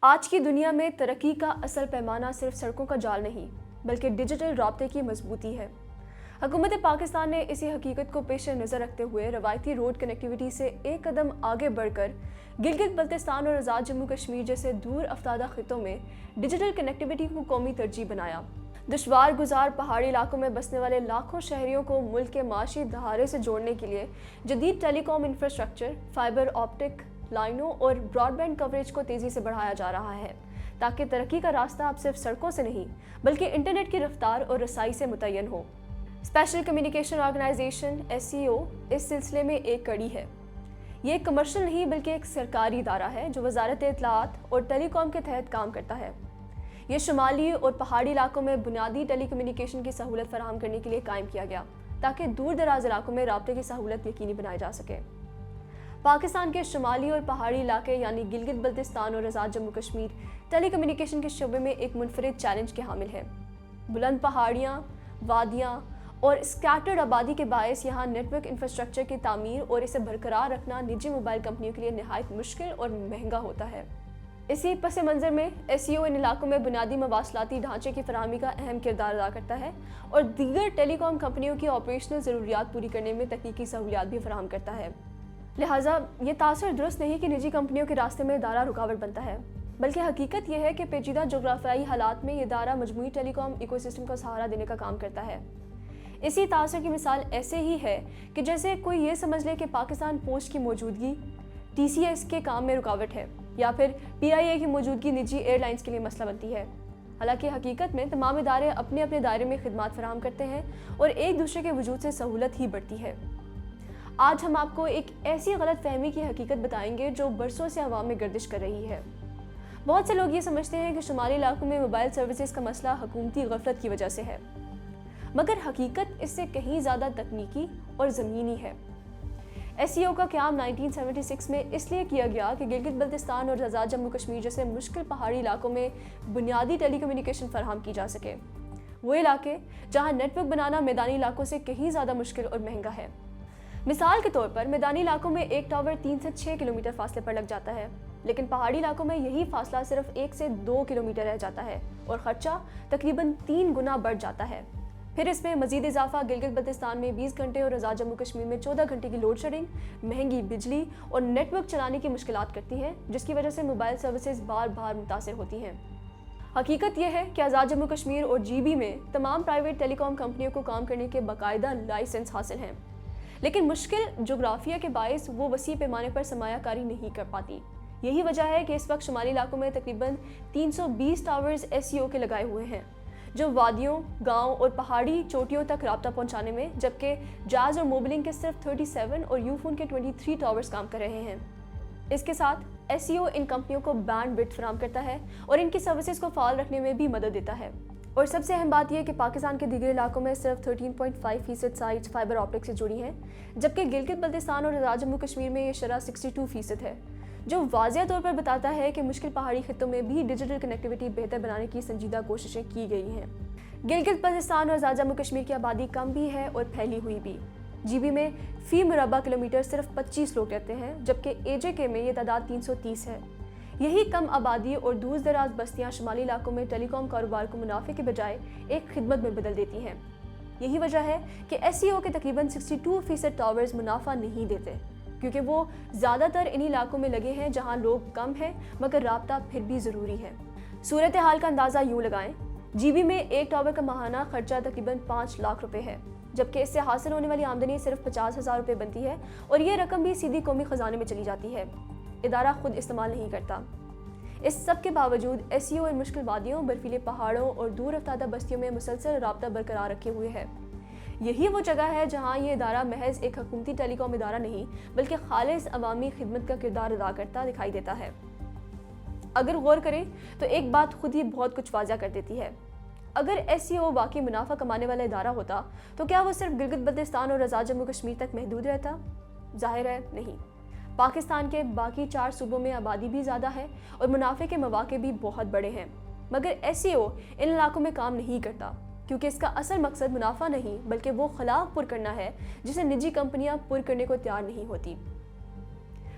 آج کی دنیا میں ترقی کا اصل پیمانہ صرف سڑکوں کا جال نہیں بلکہ ڈیجیٹل رابطے کی مضبوطی ہے۔ حکومت پاکستان نے اسی حقیقت کو پیش نظر رکھتے ہوئے روایتی روڈ کنیکٹیویٹی سے ایک قدم آگے بڑھ کر گلگت بلتستان اور آزاد جموں کشمیر جیسے دور افتادہ خطوں میں ڈیجیٹل کنیکٹیویٹی کو قومی ترجیح بنایا۔ دشوار گزار پہاڑی علاقوں میں بسنے والے لاکھوں شہریوں کو ملک کے معاشی دھارے سے جوڑنے کے لیے جدید ٹیلی کام انفراسٹرکچر، فائبر آپٹک لائنوں اور براڈ بینڈ کوریج کو تیزی سے بڑھایا جا رہا ہے تاکہ ترقی کا راستہ اب صرف سڑکوں سے نہیں بلکہ انٹرنیٹ کی رفتار اور رسائی سے متعین ہو۔ اسپیشل کمیونیکیشن آرگنائزیشن (SCO) اس سلسلے میں ایک کڑی ہے۔ یہ ایک کمرشل نہیں بلکہ ایک سرکاری ادارہ ہے جو وزارت اطلاعات اور ٹیلی کام کے تحت کام کرتا ہے۔ یہ شمالی اور پہاڑی علاقوں میں بنیادی ٹیلی کمیونیکیشن کی سہولت فراہم کرنے کے لیے قائم کیا گیا تاکہ دور دراز علاقوں میں رابطے کی سہولت یقینی بنائی جا سکے۔ پاکستان کے شمالی اور پہاڑی علاقے یعنی گلگت بلتستان اور آزاد جموں کشمیر ٹیلی کمیونیکیشن کے شعبے میں ایک منفرد چیلنج کے حامل ہے۔ بلند پہاڑیاں، وادیاں اور اسکیٹرڈ آبادی کے باعث یہاں نیٹ ورک انفراسٹرکچر کی تعمیر اور اسے برقرار رکھنا نجی موبائل کمپنیوں کے لیے نہایت مشکل اور مہنگا ہوتا ہے۔ اسی پس منظر میں SCO ان علاقوں میں بنیادی مواصلاتی ڈھانچے کی فراہمی کا اہم کردار ادا کرتا ہے اور دیگر ٹیلی کام کمپنیوں کی آپریشنل ضروریات پوری کرنے میں تکنیکی سہولیات بھی فراہم کرتا ہے۔ لہٰذا یہ تاثر درست نہیں کہ نجی کمپنیوں کے راستے میں ادارہ رکاوٹ بنتا ہے، بلکہ حقیقت یہ ہے کہ پیچیدہ جغرافیائی حالات میں یہ ادارہ مجموعی ٹیلی کام ایکو سسٹم کا سہارا دینے کا کام کرتا ہے۔ اسی تاثر کی مثال ایسے ہی ہے کہ جیسے کوئی یہ سمجھ لے کہ پاکستان پوسٹ کی موجودگی TCS کے کام میں رکاوٹ ہے یا پھر PIA کی موجودگی نجی ایئر لائنز کے لیے مسئلہ بنتی ہے۔ حالانکہ حقیقت میں تمام ادارے اپنے اپنے دائرے میں خدمات فراہم کرتے ہیں اور ایک دوسرے کے وجود سے سہولت ہی بڑھتی ہے۔ آج ہم آپ کو ایک ایسی غلط فہمی کی حقیقت بتائیں گے جو برسوں سے عوام میں گردش کر رہی ہے۔ بہت سے لوگ یہ سمجھتے ہیں کہ شمالی علاقوں میں موبائل سروسز کا مسئلہ حکومتی غفلت کی وجہ سے ہے، مگر حقیقت اس سے کہیں زیادہ تکنیکی اور زمینی ہے۔ SCO کا قیام 1976 میں اس لیے کیا گیا کہ گلگت بلتستان اور آزاد جموں کشمیر جیسے مشکل پہاڑی علاقوں میں بنیادی ٹیلی کمیونیکیشن فراہم کی جا سکے، وہ علاقے جہاں نیٹ ورک بنانا میدانی علاقوں سے کہیں زیادہ مشکل اور مہنگا ہے۔ مثال کے طور پر میدانی علاقوں میں ایک ٹاور 3 سے 6 کلومیٹر فاصلے پر لگ جاتا ہے، لیکن پہاڑی علاقوں میں یہی فاصلہ صرف 1 سے 2 کلومیٹر رہ جاتا ہے اور خرچہ تقریباً 3 گنا بڑھ جاتا ہے۔ پھر اس میں مزید اضافہ گلگت بلتستان میں 20 گھنٹے اور آزاد جموں کشمیر میں 14 گھنٹے کی لوڈ شیڈنگ، مہنگی بجلی اور نیٹ ورک چلانے کی مشکلات کرتی ہے، جس کی وجہ سے موبائل سروسز بار بار متاثر ہوتی ہیں۔ حقیقت یہ ہے کہ آزاد جموں کشمیر اور GB میں تمام پرائیویٹ ٹیلی کام کمپنیوں کو کام کرنے کے باقاعدہ لائسنس حاصل ہیں، لیکن مشکل جغرافیہ کے باعث وہ وسیع پیمانے پر سرمایہ کاری نہیں کر پاتی۔ یہی وجہ ہے کہ اس وقت شمالی علاقوں میں تقریباً 320 ٹاورز SCO کے لگائے ہوئے ہیں جو وادیوں، گاؤں اور پہاڑی چوٹیوں تک رابطہ پہنچانے میں، جبکہ جاز اور موبلنگ کے صرف 37 اور یوفون کے 23 ٹاورز کام کر رہے ہیں۔ اس کے ساتھ SCO ان کمپنیوں کو بینڈ وڈتھ فراہم کرتا ہے اور ان کی سروسز کو فعال رکھنے میں بھی مدد دیتا ہے۔ اور سب سے اہم بات یہ کہ پاکستان کے دیگر علاقوں میں صرف 13.5% سائٹس فائبر آپٹک سے جڑی ہیں، جبکہ گلگت بلتستان اور آزاد جموں کشمیر میں یہ شرح 62% ہے، جو واضح طور پر بتاتا ہے کہ مشکل پہاڑی خطوں میں بھی ڈیجیٹل کنیکٹیویٹی بہتر بنانے کی سنجیدہ کوششیں کی گئی ہیں۔ گلگت بلتستان اور آزاد جموں کشمیر کی آبادی کم بھی ہے اور پھیلی ہوئی بھی۔ GB میں فی مربع کلومیٹر صرف 25 لوگ رہتے ہیں، جبکہ AJK میں یہ تعداد 330 ہے۔ یہی کم آبادی اور دور دراز بستیاں شمالی علاقوں میں ٹیلی کام کاروبار کو منافع کے بجائے ایک خدمت میں بدل دیتی ہیں۔ یہی وجہ ہے کہ SCO کے تقریباً 62% ٹاورز منافع نہیں دیتے، کیونکہ وہ زیادہ تر انہی علاقوں میں لگے ہیں جہاں لوگ کم ہیں مگر رابطہ پھر بھی ضروری ہے۔ صورتحال کا اندازہ یوں لگائیں، GB میں ایک ٹاور کا ماہانہ خرچہ تقریباً 5 لاکھ روپے ہے، جبکہ اس سے حاصل ہونے والی آمدنی صرف 50,000 روپے بنتی ہے اور یہ رقم بھی سیدھی قومی خزانے میں چلی جاتی ہے، ادارہ خود استعمال نہیں کرتا۔ اس سب کے باوجود SCO ان مشکل وادیوں، برفیلے پہاڑوں اور دور افتادہ بستیوں میں مسلسل رابطہ برقرار رکھے ہوئے ہے۔ یہی وہ جگہ ہے جہاں یہ ادارہ محض ایک حکومتی ٹیلی کام ادارہ نہیں بلکہ خالص عوامی خدمت کا کردار ادا کرتا دکھائی دیتا ہے۔ اگر غور کریں تو ایک بات خود ہی بہت کچھ واضح کر دیتی ہے۔ اگر SCO واقعی منافع کمانے والا ادارہ ہوتا تو کیا وہ صرف گلگت بلتستان اور آزاد جموں کشمیر تک محدود رہتا؟ ظاہر ہے نہیں۔ پاکستان کے باقی 4 صوبوں میں آبادی بھی زیادہ ہے اور منافع کے مواقع بھی بہت بڑے ہیں، مگر SCO ان علاقوں میں کام نہیں کرتا کیونکہ اس کا اصل مقصد منافع نہیں بلکہ وہ خلا پر کرنا ہے جسے نجی کمپنیاں پر کرنے کو تیار نہیں ہوتی۔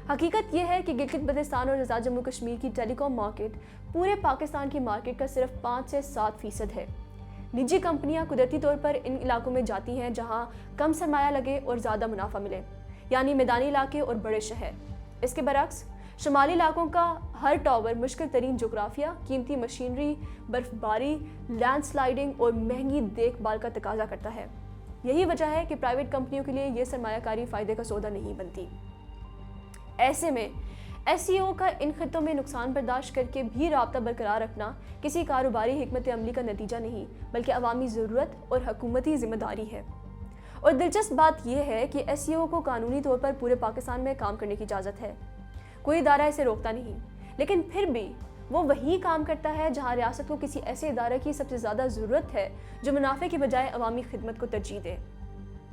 حقیقت یہ ہے کہ گلگت بلتستان اور آزاد جموں کشمیر کی ٹیلی کام مارکیٹ پورے پاکستان کی مارکیٹ کا صرف 5 سے 7% ہے۔ نجی کمپنیاں قدرتی طور پر ان علاقوں میں جاتی ہیں جہاں کم سرمایہ لگے اور زیادہ منافع ملے، یعنی میدانی علاقے اور بڑے شہر۔ اس کے برعکس شمالی علاقوں کا ہر ٹاور مشکل ترین جغرافیہ، قیمتی مشینری، برف باری، لینڈ سلائیڈنگ اور مہنگی دیکھ بھال کا تقاضا کرتا ہے۔ یہی وجہ ہے کہ پرائیویٹ کمپنیوں کے لیے یہ سرمایہ کاری فائدے کا سودا نہیں بنتی۔ ایسے میں ایس سی او کا ان خطوں میں نقصان برداشت کر کے بھی رابطہ برقرار رکھنا کسی کاروباری حکمت عملی کا نتیجہ نہیں، بلکہ عوامی ضرورت اور حکومتی ذمہ داری ہے۔ اور دلچسپ بات یہ ہے کہ ایس سی او کو قانونی طور پر پورے پاکستان میں کام کرنے کی اجازت ہے، کوئی ادارہ اسے روکتا نہیں، لیکن پھر بھی وہ وہی کام کرتا ہے جہاں ریاست کو کسی ایسے ادارے کی سب سے زیادہ ضرورت ہے جو منافع کے بجائے عوامی خدمت کو ترجیح دے۔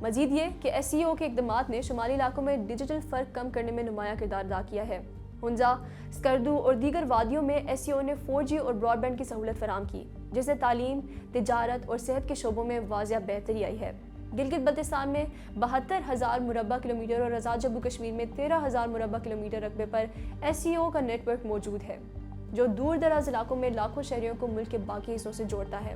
مزید یہ کہ ایس سی او کے اقدامات نے شمالی علاقوں میں ڈیجیٹل فرق کم کرنے میں نمایاں کردار ادا کیا ہے۔ ہنزا، سکردو اور دیگر وادیوں میں ایس سی او نے 4G اور براڈ بینڈ کی سہولت فراہم کی، جس سے تعلیم، تجارت اور صحت کے شعبوں میں واضح بہتری آئی ہے۔ گلگت بلتستان میں 72,000 مربع کلومیٹر اور آزاد جموں کشمیر میں 13,000 مربع کلومیٹر رقبے پر ایس سی او کا نیٹ ورک موجود ہے، جو دور دراز علاقوں میں لاکھوں شہریوں کو ملک کے باقی حصوں سے جوڑتا ہے۔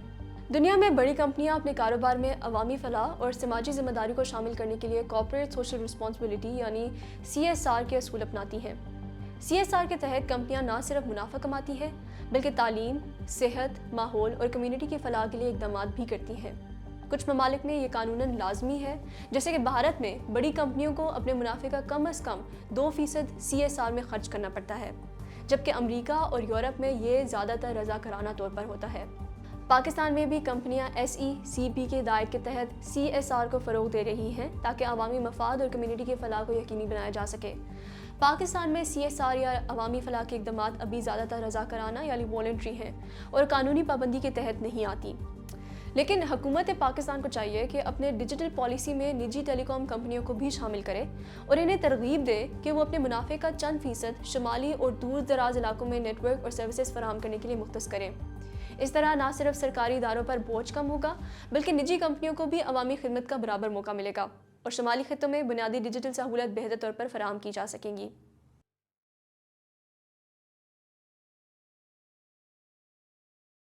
دنیا میں بڑی کمپنیاں اپنے کاروبار میں عوامی فلاح اور سماجی ذمہ داری کو شامل کرنے کے لیے کارپوریٹ سوشل رسپانسبلٹی یعنی CSR کے اصول اپناتی ہیں۔ CSR کے تحت کمپنیاں نہ صرف منافع کماتی ہیں بلکہ تعلیم، صحت، ماحول اور کمیونٹی کی فلاح کے لیے اقدامات بھی کرتی ہیں۔ کچھ ممالک میں یہ قانوناً لازمی ہے، جیسے کہ بھارت میں بڑی کمپنیوں کو اپنے منافع کا کم از کم 2% CSR میں خرچ کرنا پڑتا ہے، جبکہ امریکہ اور یورپ میں یہ زیادہ تر رضاکارانہ طور پر ہوتا ہے۔ پاکستان میں بھی کمپنیاں SECP کے ہدایت کے تحت CSR کو فروغ دے رہی ہیں تاکہ عوامی مفاد اور کمیونٹی کی فلاح کو یقینی بنایا جا سکے۔ پاکستان میں CSR یا عوامی فلاح کے اقدامات ابھی زیادہ تر رضاکارانہ یعنی والنٹری ہیں اور قانونی پابندی کے تحت نہیں آتی، لیکن حکومت پاکستان کو چاہیے کہ اپنے ڈیجیٹل پالیسی میں نجی ٹیلی کام کمپنیوں کو بھی شامل کرے اور انہیں ترغیب دے کہ وہ اپنے منافع کا چند فیصد شمالی اور دور دراز علاقوں میں نیٹ ورک اور سروسز فراہم کرنے کے لیے مختص کریں۔ اس طرح نہ صرف سرکاری اداروں پر بوجھ کم ہوگا بلکہ نجی کمپنیوں کو بھی عوامی خدمت کا برابر موقع ملے گا اور شمالی خطوں میں بنیادی ڈیجیٹل سہولت بہتر طور پر فراہم کی جا سکیں گی۔